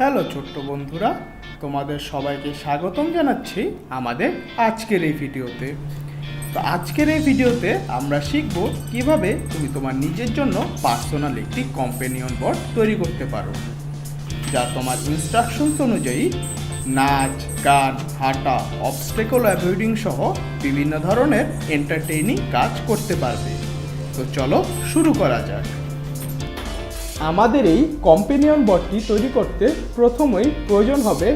Hello ছোট্ট বন্ধুরা, তোমাদের সবাইকে স্বাগতম জানাচ্ছি আমাদের আজকের এই ভিডিওতে। তো আজকের এই ভিডিওতে আমরা শিখব কিভাবে তুমি তোমার নিজের জন্য পার্সোনাল একটি কম্পেনিয়ন বোর্ড তৈরি করতে পারো, যা তোমার ইনস্ট্রাকশনস অনুযায়ী নাচ, গান, হাঁটা, অবস্টেকল অ্যাভয়েডিং সহ বিভিন্ন ধরনের এন্টারটেইনিং কাজ করতে পারবে। তো চলো শুরু করা যাক। আমাদের এই কম্পেনিয়ন বোর্ডটি তৈরি করতে প্রথমেই প্রয়োজন হবে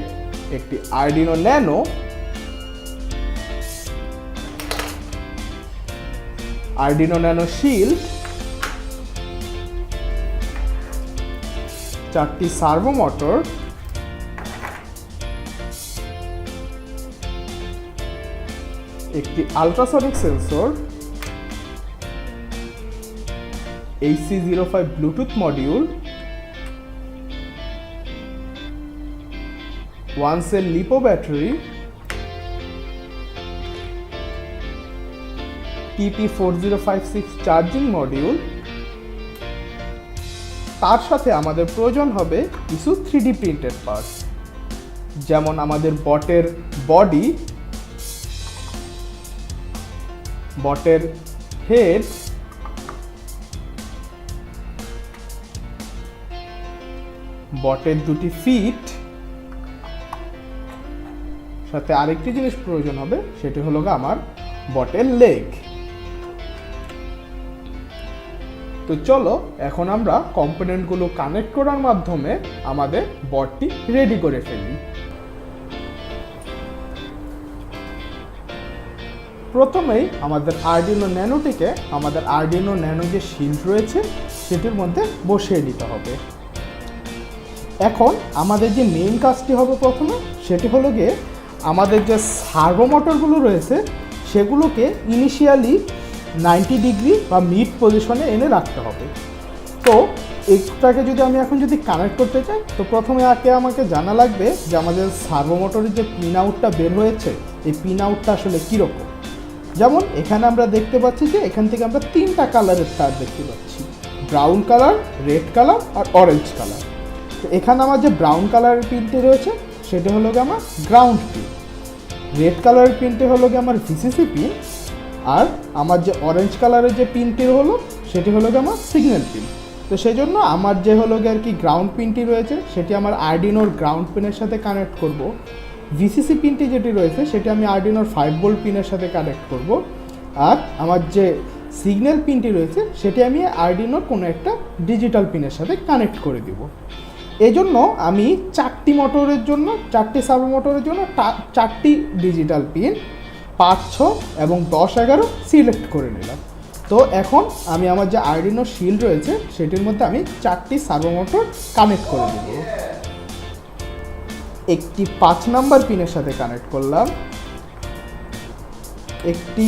একটি Arduino nano, Arduino nano shield, 4টি সার্ভো মোটর, একটি ultrasonic sensor, HC05 Bluetooth module, 1 cell lipo battery, TP4056 charging module. তার সাথে আমাদের প্রয়োজন হবে কিছু 3D প্রিন্টেড পার্টস, যেমন আমাদের বটের বডি, বটের হেড, বটের দুটি ফিট, সাথে আরেকটি জিনিস প্রয়োজন হবে, সেটি হলো আমার বটের লেগ। তো চলো এখন আমরা কম্পোনেন্টগুলো কানেক্ট করার মাধ্যমে আমাদের বটটি রেডি করে ফেলি। প্রথমেই আমাদের আরডিনো ন্যানোটিকে আমাদের আরডিনো ন্যানো যে শিল্ড রয়েছে সেটির মধ্যে বসিয়ে দিতে হবে। এখন আমাদের যে মেইন কাজটি হবে প্রথমে, সেটি হলো গিয়ে আমাদের যে সার্ভো মোটরগুলো রয়েছে সেগুলোকে ইনিশিয়ালি 90 ডিগ্রি বা মিড পজিশনে এনে রাখতে হবে। তো এটাকে যদি আমি এখন কানেক্ট করতে চাই, তো প্রথমে আমাকে জানা লাগবে যে আমাদের সার্ভো মোটরের যে পিন আউটটা বের হয়েছে, এই পিন আউটটা আসলে কীরকম। যেমন এখানে আমরা দেখতে পাচ্ছি যে এখান থেকে আমরা 3টা কালারের তার দেখতে পাচ্ছি, ব্রাউন কালার, রেড কালার আর অরেঞ্জ কালার। তো এখানে আমার যে ব্রাউন কালারের পিনটি রয়েছে সেটি হলো গিয়ে আমার গ্রাউন্ড পিন, রেড কালারের পিনটি হলো গিয়ে আমার ভিসিসি পিন, আর আমার যে অরেঞ্জ কালারের যে পিনটি হলো সেটি হলো গিয়ে আমার সিগন্যাল পিন। তো সেই জন্য আমার যে হলো গিয়ে আর কি গ্রাউন্ড পিনটি রয়েছে সেটি আমার আরডিনোর গ্রাউন্ড পিনের সাথে কানেক্ট করব। ভিসিসি পিনটি যেটি রয়েছে সেটি আমি আরডিনোর 5 ভোল্ট পিনের সাথে কানেক্ট করব। আর আমার যে সিগন্যাল পিনটি রয়েছে সেটি আমি আরডিনোর কোনো একটা ডিজিটাল পিনের সাথে কানেক্ট করে দেব। এজন্য আমি 4টি মোটরের জন্য, 4টি সার্ভো মোটরের জন্য 4টি ডিজিটাল পিন 5, 6 এবং 10, 11 সিলেক্ট করে নিলাম। তো এখন আমি আমার যে আরডিনো শিল্ড রয়েছে সেটির মধ্যে আমি 4টি সার্ভো মোটর কানেক্ট করে দেব। একটি 5 নাম্বার পিনের সাথে কানেক্ট করলাম, একটি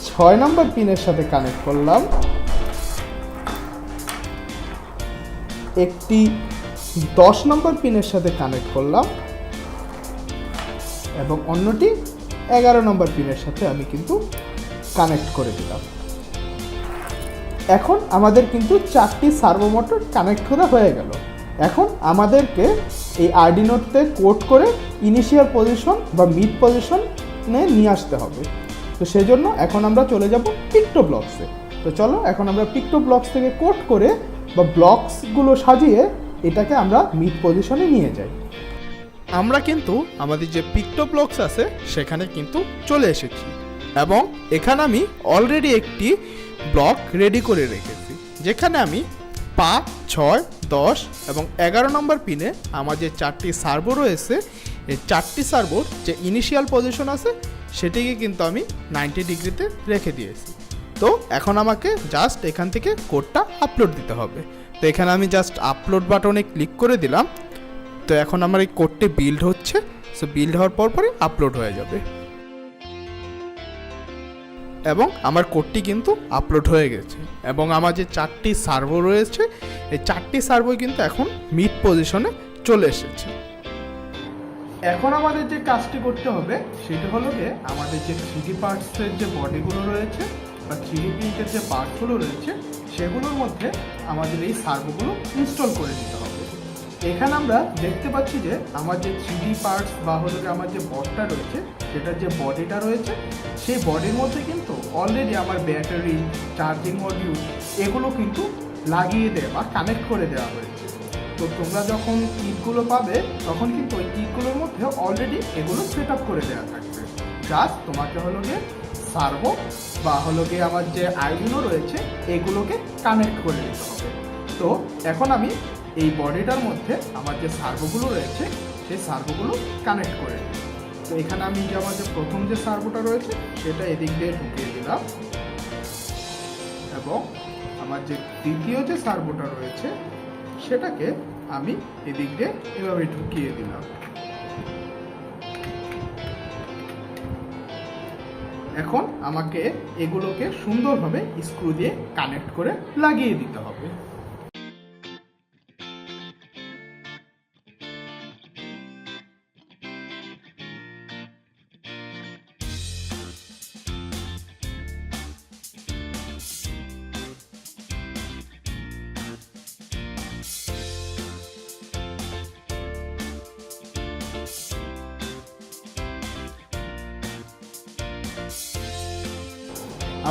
6 নাম্বার পিনের সাথে কানেক্ট করলাম, একটি 10 নম্বর পিনের সাথে কানেক্ট করলাম এবং অন্যটি 11 নম্বর পিনের সাথে আমি কিন্তু কানেক্ট করে দিলাম। এখন আমাদের কিন্তু 4টি সার্ভো মোটর কানেক্ট করা হয়ে গেল। এখন আমাদেরকে এই আরডিনোতে কোড করে ইনিশিয়াল পজিশন বা মিড পজিশনে নিয়ে আসতে হবে। তো সেই জন্য এখন আমরা চলে যাব পিক্টোব্লকসে। তো চলো এখন আমরা পিক্টোব্লকস থেকে কোড করে বা ব্লকসগুলো সাজিয়ে এটাকে আমরা মিড পজিশনে নিয়ে যাই। আমরা কিন্তু আমাদের যে পিক্টোব্লকস আছে সেখানে কিন্তু চলে এসেছি এবং এখানে আমি অলরেডি একটি ব্লক রেডি করে রেখেছি, যেখানে আমি 5, 6, 10 এবং 11 নম্বর পিনে আমার যে 4টি সার্ভো রয়েছে, এই 4টি সার্ভোর যে ইনিশিয়াল পজিশন আছে সেটিকে কিন্তু আমি 90 ডিগ্রিতে রেখে দিয়েছি। তো এখন আমাকে জাস্ট এখান থেকে কোডটা আপলোড দিতে হবে। তো এখানে আমি জাস্ট আপলোড বাটনে ক্লিক করে দিলাম। তো এখন আমার এই কোডটি বিল্ড হচ্ছে, সো বিল্ড হওয়ার পরই আপলোড হয়ে যাবে এবং আমার কোডটি কিন্তু আপলোড হয়ে গেছে এবং আমার যে 4টি সার্ভো রয়েছে এই 4টি সার্ভোই কিন্তু এখন মিড পজিশনে চলে এসেছে। এখন আমাদের যে কাজটি করতে হবে সেটা হলো যে আমাদের যে 3D পার্টসের যে বডিগুলো রয়েছে বা 3D প্রিন্টের যে পার্টসগুলো রয়েছে সেগুলোর মধ্যে আমাদের এই সার্ভোগুলো ইনস্টল করে দিতে হবে। এখানে আমরা দেখতে পাচ্ছি যে আমার যে 3D পার্টস বা হলো যে আমার যে বডটা রয়েছে, সেটার যে বডিটা রয়েছে, সেই বডির মধ্যে কিন্তু অলরেডি আমার ব্যাটারি, চার্জিং মডিউল এগুলো কিন্তু লাগিয়ে দেওয়া বা কানেক্ট করে দেওয়া হয়েছে। তো তোমরা যখন কিটগুলো পাবে তখন কিন্তু ওই কিটগুলোর মধ্যে অলরেডি এগুলো সেট আপ করে দেওয়া থাকবে। জাস্ট তোমাকে হলো গিয়ে সার্ভো বা হলো গিয়ে আমার যে আর্ডিনো রয়েছে এগুলোকে কানেক্ট করে দিতে হবে। তো এখন আমি এই বডিটার মধ্যে আমার যে সার্ভোগুলো রয়েছে সেই সার্ভোগুলো কানেক্ট করে দিই। তো এখানে আমি যে আমার যে প্রথম যে সার্ভোটা রয়েছে সেটা এদিক দিয়ে ঢুকিয়ে দিলাম, এবং আমার যে দ্বিতীয় যে সার্ভোটা রয়েছে সেটাকে আমি এদিক দিয়ে এভাবে ঢুকিয়ে দিলাম। এখন আমাকে এগুলোকে সুন্দরভাবে স্ক্রু দিয়ে কানেক্ট করে লাগিয়ে দিতে হবে।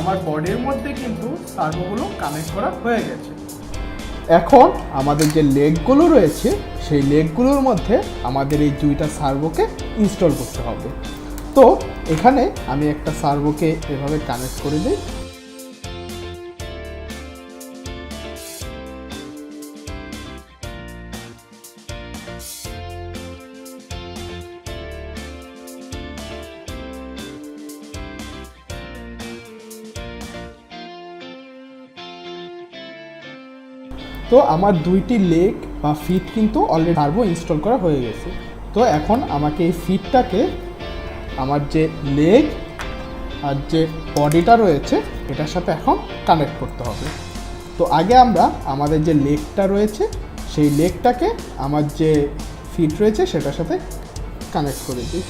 আমার বডির মধ্যে কিন্তু সার্ভোগুলো কানেক্ট করা হয়ে গেছে। এখন আমাদের যে লেগগুলো রয়েছে সেই লেগগুলোর মধ্যে আমাদের এই দুইটা সার্ভোকে ইনস্টল করতে হবে। তো এখানে আমি একটা সার্ভোকে এভাবে কানেক্ট করে দিই। তো আমার দুইটি লেগ বা ফিট কিন্তু অলরেডি সার্ভো ইনস্টল করা হয়ে গেছে। তো এখন আমাকে এই ফিটটাকে আমার যে লেগ আর যে বডিটা রয়েছে এটার সাথে এখন কানেক্ট করতে হবে। তো আগে আমরা আমাদের যে লেগটা রয়েছে সেই লেগটাকে আমার যে ফিট রয়েছে সেটার সাথে কানেক্ট করে দিই।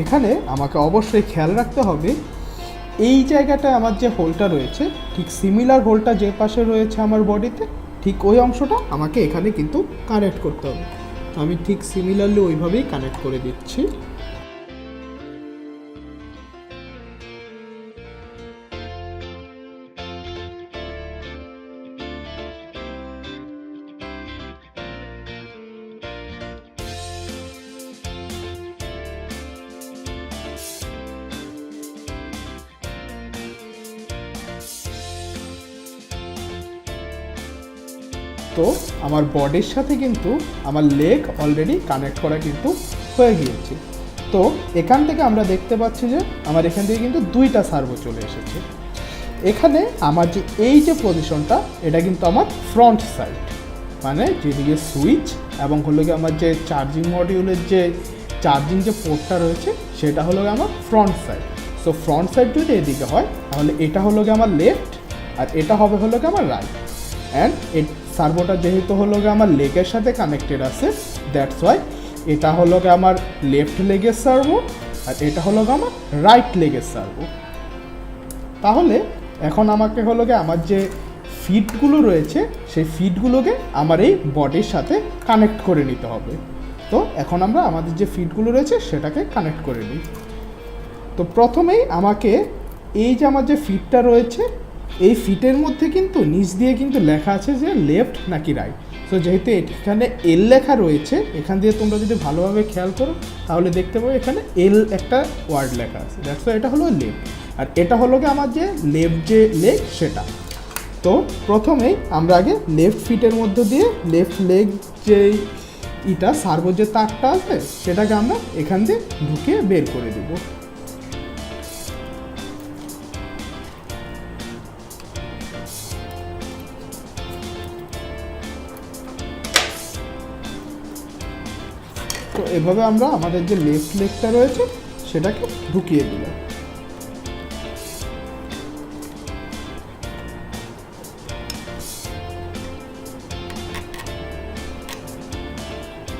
এখানে আমাকে অবশ্যই খেয়াল রাখতে হবে এই জায়গাটায় আমার যে হোলটা রয়েছে ঠিক সিমিলার হোলটা যে পাশে রয়েছে আমার বডিতে ঠিক ওই অংশটা আমাকে এখানে কিন্তু কানেক্ট করতে হবে। আমি ঠিক সিমিলারলি ওইভাবেই কানেক্ট করে দিচ্ছি। তো আমার বডির সাথে কিন্তু আমার লেগ অলরেডি কানেক্ট করা কিন্তু হয়ে গিয়েছে। তো এখান থেকে আমরা দেখতে পাচ্ছি যে আমার এখান থেকে কিন্তু দুইটা সার্ভো চলে এসেছে। এখানে আমার যে এই যে পজিশনটা এটা কিন্তু আমার ফ্রন্ট সাইড, মানে যেদিকে সুইচ এবং হলো গিয়ে আমার যে চার্জিং মডিউলের যে চার্জিং যে পোর্টটা রয়েছে সেটা হলো গিয়ে আমার front side. So front side যদি এদিকে হয় তাহলে এটা হলো গিয়ে আমার লেফট আর এটা হবে হলো গিয়ে আমার রাইট। অ্যান্ড সার্ভোটা যেহেতু হলো গিয়ে আমার লেগের সাথে কানেক্টেড আছে, দ্যাটস ওয়াই এটা হলো গিয়ে আমার লেফট লেগের সার্ভো আর এটা হলো গিয়ে আমার রাইট লেগের সার্ভো। তাহলে এখন আমাকে হলো গিয়ে আমার যে ফিটগুলো রয়েছে সেই ফিটগুলোকে আমার এই বডির সাথে কানেক্ট করে নিতে হবে। তো এখন আমরা আমাদের যে ফিটগুলো রয়েছে সেটাকে কানেক্ট করে নিই। তো প্রথমেই আমাকে এই যে আমার যে ফিটটা রয়েছে এই ফিটের মধ্যে কিন্তু নিচ দিয়ে কিন্তু লেখা আছে যে লেফট নাকি রাইট। সো যেহেতু এখানে এল লেখা রয়েছে, এখান দিয়ে তোমরা যদি ভালোভাবে খেয়াল করো তাহলে দেখতে পাবে এখানে এল একটা ওয়ার্ড লেখা আছে, দ্যাটস এটা হলো লেফট আর এটা হলো কি আমার যে লেফট যে লেগ সেটা। তো প্রথমেই আমরা আগে লেফট ফিটের মধ্য দিয়ে লেফট লেগ যে ইটা সার্ভো যে তারটা আছে সেটাকে আমরা এখান দিয়ে ঢুকিয়ে বের করে দেব। তো এভাবে আমরা আমাদের যে লেফট লেগটা রয়েছে সেটাকে ঢুকিয়ে দিলাম।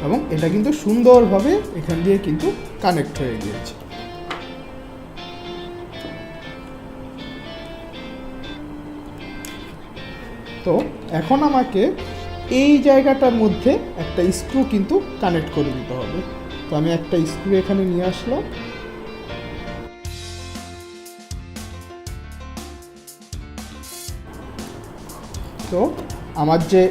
এবং এটা কিন্তু সুন্দরভাবে এখান দিয়ে কিন্তু কানেক্ট হয়ে গিয়েছে। তো এখন আমাকে এই জায়গাটার মধ্যে একটা স্ক্রু কিন্তু কানেক্ট করে দিতে হবে। তো আমি একটা স্ক্রু এখানে নিয়ে আসলাম। তো আমার যে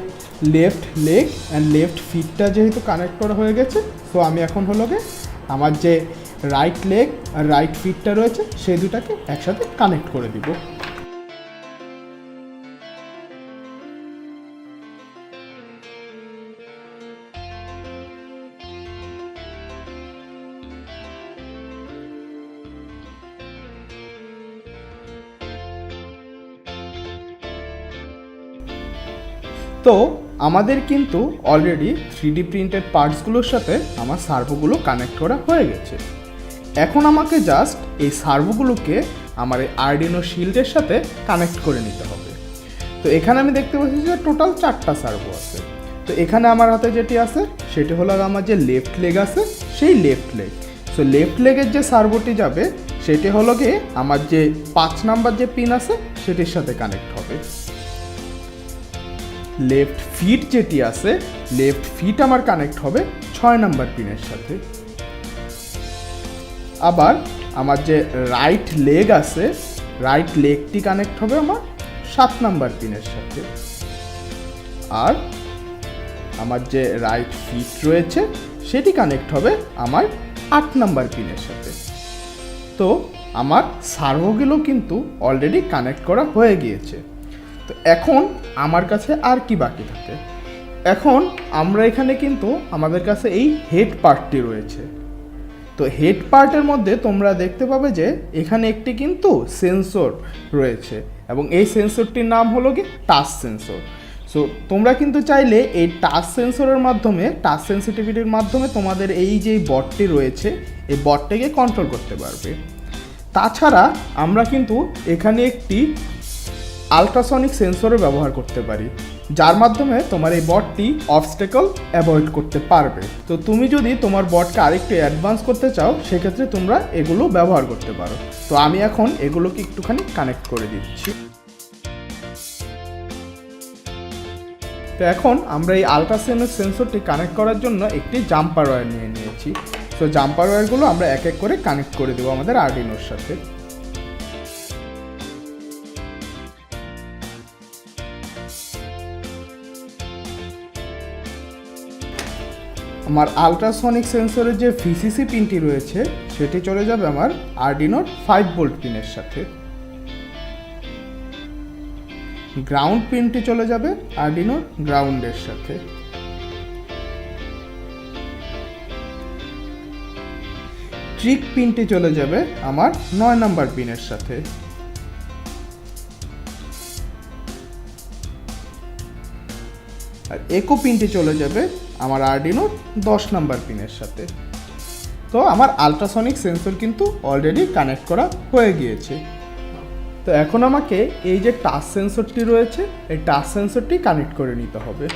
লেফট লেগ অ্যান্ড লেফট ফিটটা যেহেতু কানেক্ট করা হয়ে গেছে, তো আমি এখন হলো গিয়ে আমার যে রাইট লেগ আর রাইট ফিটটা রয়েছে সেই দুটাকে একসাথে কানেক্ট করে দিব। তো আমাদের কিন্তু অলরেডি 3D প্রিন্টেড পার্টসগুলোর সাথে আমার সার্ভোগুলো কানেক্ট করা হয়ে গেছে। এখন আমাকে জাস্ট এই সার্ভোগুলোকে আমার এই আরডিনো শিল্ডের সাথে কানেক্ট করে নিতে হবে। তো এখানে আমি দেখতে পাচ্ছি যে টোটাল 4টা সার্ভো আছে। তো এখানে আমার হাতে যেটি আছে সেটি হলো আমার যে লেফট লেগ আছে সেই লেফট লেগ। সো লেফট লেগের যে সার্ভোটি যাবে সেটি হলো গিয়ে আমার যে 5 নাম্বার যে পিন আছে সেটির সাথে কানেক্ট হবে। লেফট ফিট যেটি আছে লেফট ফিট আমার কানেক্ট হবে 6 নাম্বার পিনের সাথে। আবার আমার যে রাইট লেগ আছে রাইট লেগটি কানেক্ট হবে আমার 7 নাম্বার পিনের সাথে। আর আমার যে রাইট ফিট রয়েছে সেটি কানেক্ট হবে আমার 8 নাম্বার পিনের সাথে। তো আমার সার্ভোগুলো কিন্তু অলরেডি কানেক্ট করা হয়ে গিয়েছে। তো এখন আমার কাছে আর কি বাকি থাকে, এখন আমরা এখানে কিন্তু আমাদের কাছে এই হেড পার্টটি রয়েছে। তো হেড পার্টের মধ্যে তোমরা দেখতে পাবে যে এখানে একটি কিন্তু সেন্সর রয়েছে এবং এই সেন্সরটির নাম হলো কি টাচ সেন্সর। সো তোমরা কিন্তু চাইলে এই টাচ সেন্সরের মাধ্যমে টাচ সেন্সিটিভিটির মাধ্যমে তোমাদের এই যে বটটি রয়েছে এই বটটিকে কন্ট্রোল করতে পারবে। তাছাড়া আমরা কিন্তু এখানে একটি আলট্রাসনিক সেন্সরও ব্যবহার করতে পারি, যার মাধ্যমে তোমার এই বটটি অবস্টেকল অ্যাভয়েড করতে পারবে। তো তুমি যদি তোমার বটকে আরেকটু অ্যাডভান্স করতে চাও সেক্ষেত্রে তোমরা এগুলো ব্যবহার করতে পারো। তো আমি এখন এগুলোকে একটুখানি কানেক্ট করে দিচ্ছি। তো এখন আমরা এই আলট্রাসনিক সেন্সরটি কানেক্ট করার জন্য একটি জাম্পার ওয়্যার নিয়ে নিয়েছি। তো জাম্পার ওয়্যারগুলো আমরা এক এক করে কানেক্ট করে দেবো আমাদের আরডিনোর সাথে। আমার আলট্রাসনিক সেন্সরের যে ভিসিসি পিনটি রয়েছে সেটি চলে যাবে আমার আরডিনোর 5 ভোল্ট পিনের সাথে। গ্রাউন্ড পিনটি চলে যাবে আরডিনোর গ্রাউন্ডের সাথে। ট্রিক পিনটি চলে যাবে আমার 9 নাম্বার পিনের সাথে। আর একো পিনটি চলে যাবে আমার আরডিনোর 10 নাম্বার পিনের সাথে। তো আমার আলট্রাসনিক সেন্সর কিন্তু অলরেডি কানেক্ট করা হয়ে গিয়েছে। তো এখন আমাকে এই যে টাচ সেন্সরটি রয়েছে এই টাচ সেন্সরটি কানেক্ট করে নিতে হবে।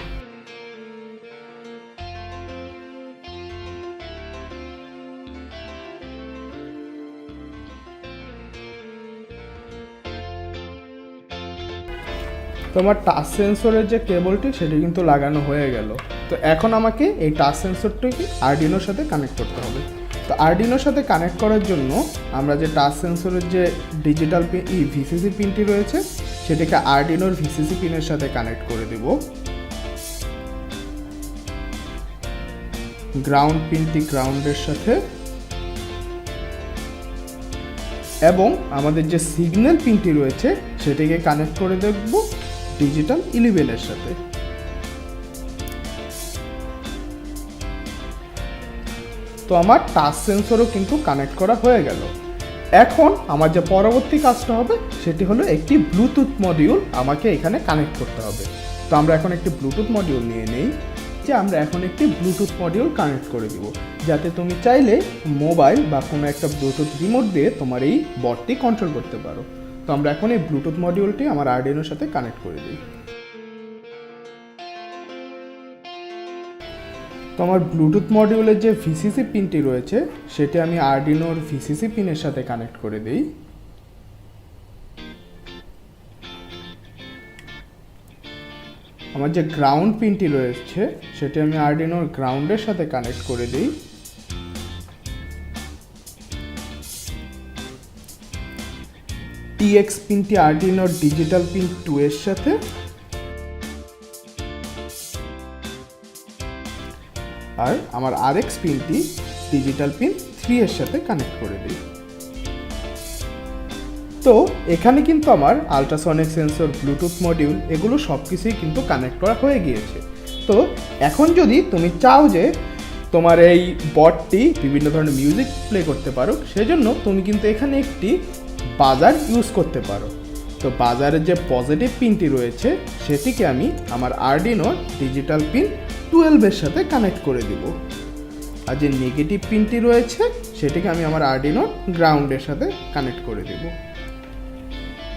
তোমার টাচ সেন্সরের যে কেবলটি সেটি কিন্তু লাগানো হয়ে গেল। তো এখন আমাকে এই টাচ সেন্সরটিকে আরডিনোর সাথে কানেক্ট করতে হবে। তো আরডিনোর সাথে কানেক্ট করার জন্য আমরা যে টাচ সেন্সরের যে ডিজিটাল পিন ভিসিসি পিনটি রয়েছে সেটাকে আরডিনোর ভিসিসি পিনের সাথে কানেক্ট করে দেব। গ্রাউন্ড পিনটি গ্রাউন্ডের সাথে এবং আমাদের যে সিগন্যাল পিনটি রয়েছে সেটিকে কানেক্ট করে দেখব ডিজিটাল 11 সাথে। তো আমার টাচ সেন্সরও কিন্তু কানেক্ট করা হয়ে গেল। এখন আমার যে পরবর্তী কাজটা হবে সেটি হলো একটি ব্লুটুথ মডিউল আমাকে এখানে কানেক্ট করতে হবে। তো আমরা এখন একটি ব্লুটুথ মডিউল নিয়ে নেই, যে আমরা এখন একটি ব্লুটুথ মডিউল কানেক্ট করে দিব, যাতে তুমি চাইলে মোবাইল বা কোনো একটা ব্লুটুথ রিমোট দিয়ে তোমার এই বটটি কন্ট্রোল করতে পারো। তো আমরা এখন এই ব্লুটুথ মডিউলটি আমার আরডিনোর সাথে কানেক্ট করে দিই। তো আমার ব্লুটুথ মডিউলের যে ভিসিসি পিনটি রয়েছে সেটি আমি আরডিনোর ভিসিসি পিনের সাথে কানেক্ট করে দিই। আমার যে গ্রাউন্ড পিনটি রয়েছে সেটি আমি আরডিনোর গ্রাউন্ডের সাথে কানেক্ট করে দিই। টিএক্স পিনটি আরডিনোর ডিজিটাল পিন 2 এর সাথে, আর আমার আরএক্স পিনটি ডিজিটাল পিন 3 এর সাথে কানেক্ট করে দিই। তো এখানে কিন্তু আমার আল্ট্রাসনিক সেন্সর, ব্লুটুথ মডিউল এগুলো সব কিছুই কিন্তু কানেক্ট করা হয়ে গিয়েছে। তো এখন যদি তুমি চাও যে তোমার এই বটটি বিভিন্ন ধরনের মিউজিক প্লে করতে পারো, সেজন্য তুমি কিন্তু এখানে একটি বাজার ইউজ করতে পারো। তো বাজারের যে পজিটিভ পিনটি রয়েছে সেটিকে আমি আমার আরডিনোর ডিজিটাল পিন 12 এর সাথে কানেক্ট করে দিব, আর যে নেগেটিভ পিনটি রয়েছে সেটিকে আমি আমার আরডিনোর গ্রাউন্ডের সাথে কানেক্ট করে দেব।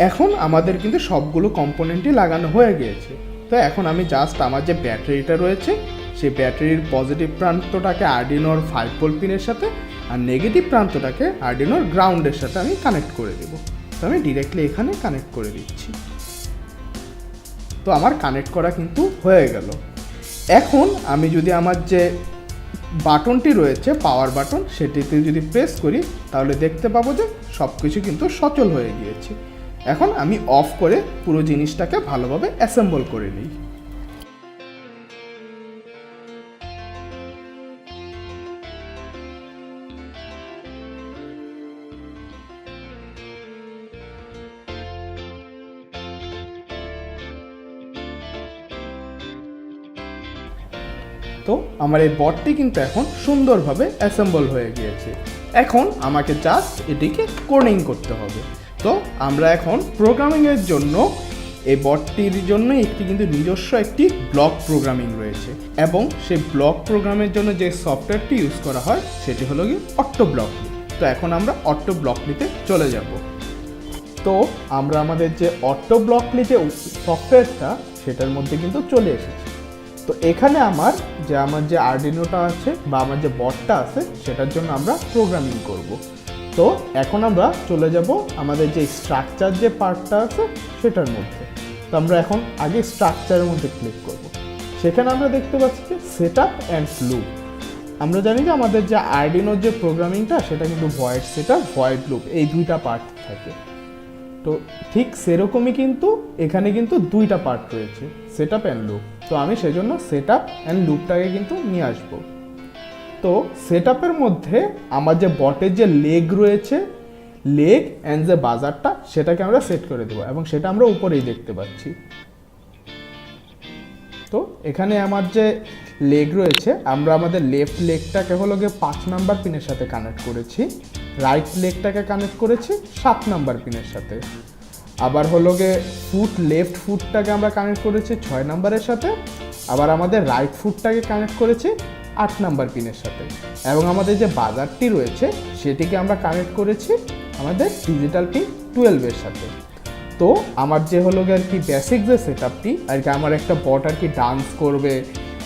এখন আমাদের কিন্তু সবগুলো কম্পোনেন্টই লাগানো হয়ে গিয়েছে। তো এখন আমি জাস্ট আমার যে ব্যাটারিটা রয়েছে সেই ব্যাটারির পজিটিভ প্রান্তটাকে আরডিনোর 5 ভোল্ট পিনের সাথে আর নেগেটিভ প্রান্তটাকে আরডিনোর গ্রাউন্ডের সাথে আমি কানেক্ট করে দেব। তো আমি ডিরেক্টলি এখানে কানেক্ট করে দিচ্ছি। তো আমার কানেক্ট করা কিন্তু হয়ে গেল। এখন আমি যদি আমার যে বাটনটি রয়েছে পাওয়ার বাটন সেটিতে যদি প্রেস করি তাহলে দেখতে পাবো যে সব কিছু কিন্তু সচল হয়ে গিয়েছে। এখন আমি অফ করে পুরো জিনিসটাকে ভালোভাবে অ্যাসেম্বল করে নিই। তো আমার এই বটটি কিন্তু এখন সুন্দরভাবে অ্যাসেম্বল হয়ে গিয়েছে। এখন আমাকে জাস্ট এটিকে কোডিং করতে হবে। তো আমরা এখন প্রোগ্রামিংয়ের জন্য এই বটটির জন্য একটি কিন্তু নিজস্ব একটি ব্লক প্রোগ্রামিং রয়েছে, এবং সেই ব্লক প্রোগ্রামের জন্য যে সফটওয়্যারটি ইউজ করা হয় সেটি হলো কি অক্টোব্লকলি। তো এখন আমরা অক্টোব্লকলিতে চলে যাব। তো আমরা আমাদের যে অক্টোব্লকলি যে সফটওয়্যারটা সেটার মধ্যে কিন্তু চলে এসেছি। তো এখানে আমার যে আরডিনোটা আছে বা আমার যে বটটা আছে সেটার জন্য আমরা প্রোগ্রামিং করব। তো এখন আমরা চলে যাব আমাদের যে স্ট্রাকচার যে পার্টটা আছে সেটার মধ্যে। তো আমরা এখন আগে স্ট্রাকচারের মধ্যে ক্লিক করব। সেখানে আমরা দেখতে পাচ্ছি যে সেটআপ অ্যান্ড লুপ। আমরা জানি যে আমাদের যে আরডিনোর যে প্রোগ্রামিংটা সেটা কিন্তু ভয়েড সেটআপ, ভয়েড লুপ, এই দুইটা পার্ট থাকে। তো ঠিক সেরকমই কিন্তু এখানে কিন্তু দুইটা পার্ট রয়েছে, সেটআপ অ্যান্ড লুপ। তো আমি সেজন্য সেটআপ অ্যান্ড লুপটাকে কিন্তু নিয়ে আসবো। তো সেটআপের মধ্যে আমার যে বটের যে লেগ রয়েছে, লেগ অ্যান্ড যে বাজারটা সেটাকে আমরা সেট করে দেবো, এবং সেটা আমরা উপরেই দেখতে পাচ্ছি। তো এখানে আমার যে লেগ রয়েছে, আমরা আমাদের লেফট লেগটাকে হলো গিয়ে 5 নাম্বার পিনের সাথে কানেক্ট করেছি, রাইট লেগটাকে কানেক্ট করেছি 7 নাম্বার পিনের সাথে, আবার হলো গিয়ে লেফট ফুটটাকে আমরা কানেক্ট করেছি 6 নাম্বারের সাথে, আবার আমাদের রাইট ফুটটাকে কানেক্ট করেছি 8 নাম্বার পিনের সাথে, এবং আমাদের যে বাজারটি রয়েছে সেটিকে আমরা কানেক্ট করেছি আমাদের ডিজিটাল পিন 12 এর সাথে। তো আমার যে হলো গিয়ে আর কি বেসিক যে সেটআপটি আর কি, আমার একটা বট আর কি ডান্স করবে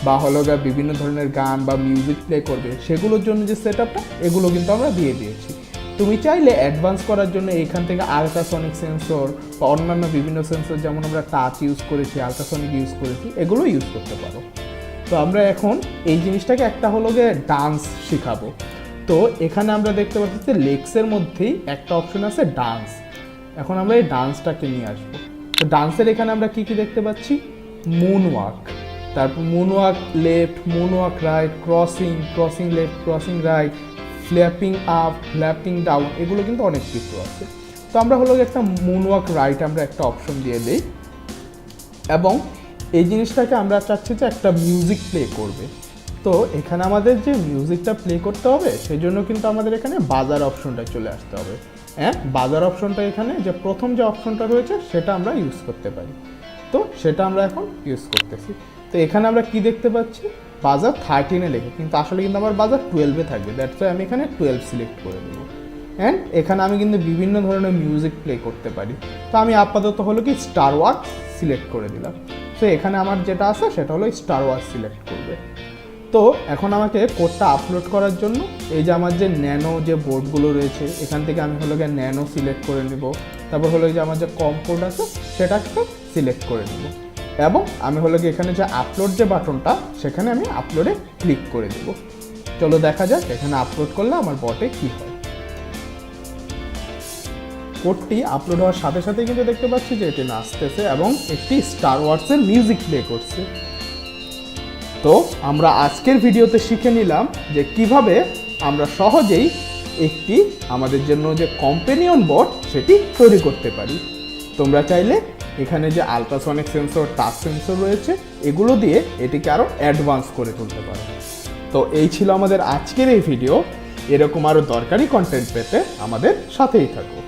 বা হলো গিয়ে বিভিন্ন ধরনের গান বা মিউজিক প্লে করবে, সেগুলোর জন্য যে সেটআপটা এগুলো কিন্তু আমরা দিয়ে দিয়েছি। তুমি চাইলে অ্যাডভান্স করার জন্য এখান থেকে আল্ট্রাসনিক সেন্সর বা অন্যান্য বিভিন্ন সেন্সর, যেমন আমরা টাচ ইউজ করেছি, আল্ট্রাসনিক ইউজ করেছি, এগুলো ইউজ করতে পারো। তো আমরা এখন এই জিনিসটাকে একটা হলো গিয়ে ডান্স শেখাবো। তো এখানে আমরা দেখতে পাচ্ছি যে লেগসের মধ্যেই একটা অপশন আছে ডান্স। এখন আমরা এই ডান্সটাকে নিয়ে আসবো। তো ডান্সের এখানে আমরা কি কি দেখতে পাচ্ছি, মুন ওয়াক, তারপর moon walk left, moon walk right, crossing, crossing left, crossing right, flapping up, flapping down, এগুলো কিন্তু অনেক কিছু আছে। তো আমরা হলো একটা মুন ওয়াক রাইট আমরা একটা অপশন দিয়ে দিই, এবং এই জিনিসটাকে আমরা চাচ্ছি যে একটা মিউজিক প্লে করবে। তো এখানে আমাদের যে মিউজিকটা প্লে করতে হবে সেই জন্য কিন্তু আমাদের এখানে বাজার অপশনটা চলে আসতে হবে। হ্যাঁ, বাজার অপশনটা এখানে যে প্রথম যে অপশনটা রয়েছে সেটা আমরা ইউজ করতে পারি। তো সেটা আমরা এখন ইউজ করতেছি। তো এখানে আমরা কি দেখতে পাচ্ছি, বাজার 13-এ লেখে, কিন্তু আসলে কিন্তু আমার বাজার 12-এ থাকবে, দ্যাটস ওয়াই আমি এখানে 12 সিলেক্ট করে দেবো। অ্যান্ড এখানে আমি কিন্তু বিভিন্ন ধরনের মিউজিক প্লে করতে পারি। তো আমি আপাতত হলো কি স্টার ওয়ার্স সিলেক্ট করে দিলাম। তো এখানে আমার যেটা আছে সেটা হলো স্টার ওয়ার্স সিলেক্ট করবে। তো এখন আমাকে কোডটা আপলোড করার জন্য এই যে আমার যে ন্যানো যে বোর্ডগুলো রয়েছে এখান থেকে আমি হলো গিয়ে ন্যানো সিলেক্ট করে নেব। তারপর হলো যে আমার যে কম কোড আছে সেটাকে সিলেক্ট করে নেব। এবং আমি হলো কি এখানে যে আপলোড যে বাটনটা সেখানে আমি আপলোডে ক্লিক করে দেব। চলো দেখা যাক এখানে আপলোড করলে আমার বটে কি হয়। কোডটি আপলোড হওয়ার সাথে সাথে কিন্তু দেখতে পাচ্ছি যে এটি নাচতেছে এবং একটি স্টার ওয়ার্সের মিউজিক প্লে করছে। তো আমরা আজকের ভিডিওতে শিখে নিলাম যে কিভাবে আমরা সহজেই একটি আমাদের জন্য যে কম্পেনিয়ন বট সেটি তৈরি করতে পারি। তোমরা চাইলে এখানে যে আলট্রাসনিক সেন্সর, টাচ সেন্সর রয়েছে এগুলো দিয়ে এটিকে আরও অ্যাডভান্স করে তুলতে পারো। তো এই ছিল আমাদের আজকের এই ভিডিও। এরকম আরও দরকারি কন্টেন্ট পেতে আমাদের সাথেই থাকো।